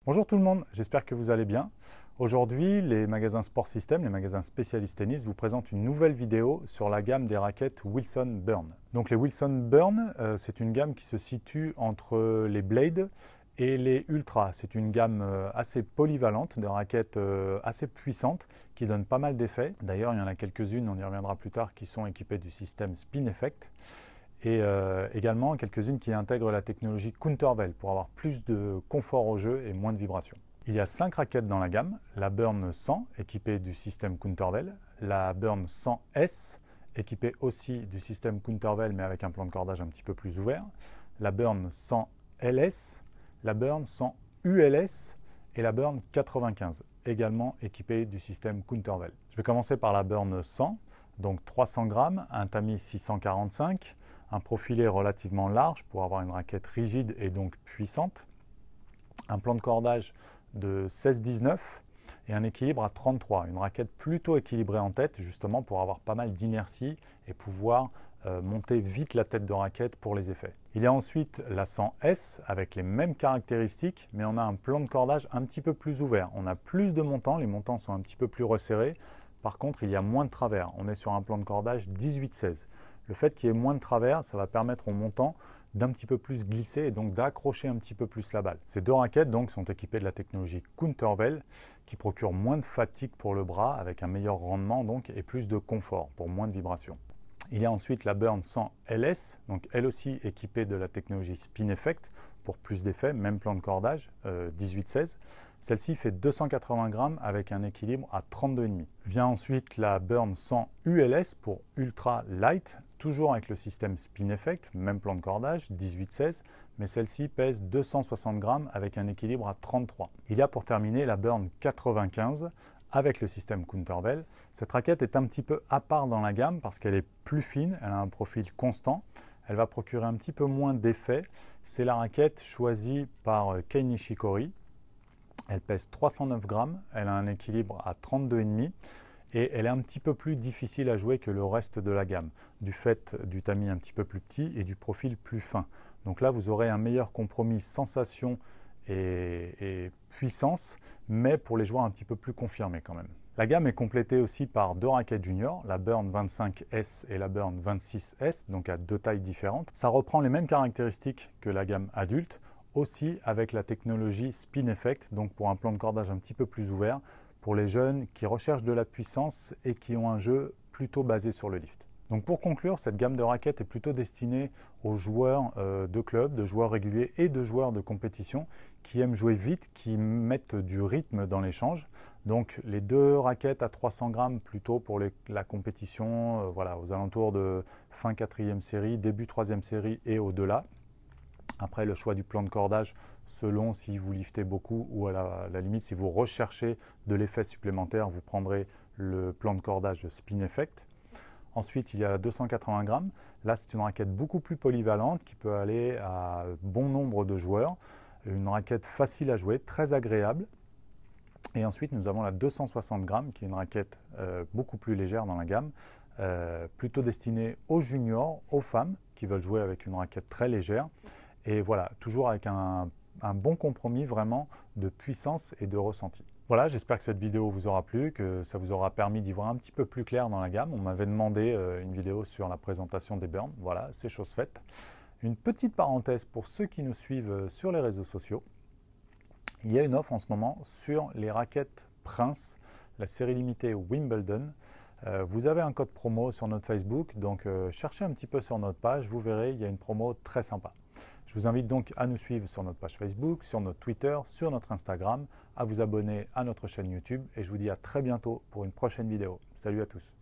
Bonjour tout le monde, j'espère que vous allez bien. Aujourd'hui, les magasins Sport System, les magasins spécialistes tennis, vous présentent une nouvelle vidéo sur la gamme des raquettes Wilson Burn. Donc les Wilson Burn, c'est une gamme qui se situe entre les Blade et les Ultra. C'est une gamme assez polyvalente, de raquettes assez puissantes qui donnent pas mal d'effets. D'ailleurs, il y en a quelques-unes, on y reviendra plus tard, qui sont équipées du système Spin Effect. Et également quelques-unes qui intègrent la technologie Countervail pour avoir plus de confort au jeu et moins de vibrations. Il y a 5 raquettes dans la gamme, la Burn 100 équipée du système Countervail, la Burn 100S équipée aussi du système Countervail mais avec un plan de cordage un petit peu plus ouvert, la Burn 100 LS, la Burn 100 ULS et la Burn 95 également équipée du système Countervail. Je vais commencer par la Burn 100, donc 300 grammes, un tamis 645, un profilet relativement large pour avoir une raquette rigide et donc puissante, un plan de cordage de 16-19 et un équilibre à 33, une raquette plutôt équilibrée en tête justement pour avoir pas mal d'inertie et pouvoir monter vite la tête de raquette pour les effets. Il y a ensuite la 100S avec les mêmes caractéristiques mais on a un plan de cordage un petit peu plus ouvert. On a plus de montants, les montants sont un petit peu plus resserrés. Par contre, il y a moins de travers. On est sur un plan de cordage 18-16. Le fait qu'il y ait moins de travers, ça va permettre au montant d'un petit peu plus glisser et donc d'accrocher un petit peu plus la balle. Ces deux raquettes donc sont équipées de la technologie Countervail qui procure moins de fatigue pour le bras avec un meilleur rendement donc et plus de confort pour moins de vibrations. Il y a ensuite la Burn 100 LS, donc elle aussi équipée de la technologie Spin Effect pour plus d'effets, même plan de cordage, 18-16. Celle-ci fait 280 grammes avec un équilibre à 32,5. Vient ensuite la Burn 100 ULS pour Ultra Light, toujours avec le système Spin Effect, même plan de cordage, 18-16, mais celle-ci pèse 260 grammes avec un équilibre à 33. Il y a pour terminer la Burn 95 avec le système Countervail. Cette raquette est un petit peu à part dans la gamme parce qu'elle est plus fine, elle a un profil constant, elle va procurer un petit peu moins d'effet. C'est la raquette choisie par Kei Nishikori. Elle pèse 309 grammes, elle a un équilibre à 32,5 et elle est un petit peu plus difficile à jouer que le reste de la gamme, du fait du tamis un petit peu plus petit et du profil plus fin. Donc là, vous aurez un meilleur compromis sensation et puissance, mais pour les joueurs un petit peu plus confirmés quand même. La gamme est complétée aussi par deux raquettes juniors, la Burn 25S et la Burn 26S, donc à deux tailles différentes. Ça reprend les mêmes caractéristiques que la gamme adulte, aussi avec la technologie Spin Effect, donc pour un plan de cordage un petit peu plus ouvert, pour les jeunes qui recherchent de la puissance et qui ont un jeu plutôt basé sur le lift. Donc pour conclure, cette gamme de raquettes est plutôt destinée aux joueurs de club, de joueurs réguliers et de joueurs de compétition qui aiment jouer vite, qui mettent du rythme dans l'échange. Donc les deux raquettes à 300 grammes plutôt pour la compétition, voilà, aux alentours de fin 4e série, début 3e série et au-delà. Après, le choix du plan de cordage selon si vous liftez beaucoup ou à la limite si vous recherchez de l'effet supplémentaire, vous prendrez le plan de cordage Spin Effect. Ensuite, il y a la 280 grammes. Là, c'est une raquette beaucoup plus polyvalente qui peut aller à bon nombre de joueurs. Une raquette facile à jouer, très agréable. Et ensuite, nous avons la 260 grammes qui est une raquette beaucoup plus légère dans la gamme, plutôt destinée aux juniors, aux femmes qui veulent jouer avec une raquette très légère. Et voilà, toujours avec un bon compromis vraiment de puissance et de ressenti. Voilà, j'espère que cette vidéo vous aura plu, que ça vous aura permis d'y voir un petit peu plus clair dans la gamme. On m'avait demandé une vidéo sur la présentation des Burn. Voilà, c'est chose faite. Une petite parenthèse pour ceux qui nous suivent sur les réseaux sociaux. Il y a une offre en ce moment sur les raquettes Prince, la série limitée Wimbledon. Vous avez un code promo sur notre Facebook, donc cherchez un petit peu sur notre page, vous verrez, il y a une promo très sympa. Je vous invite donc à nous suivre sur notre page Facebook, sur notre Twitter, sur notre Instagram, à vous abonner à notre chaîne YouTube et je vous dis à très bientôt pour une prochaine vidéo. Salut à tous!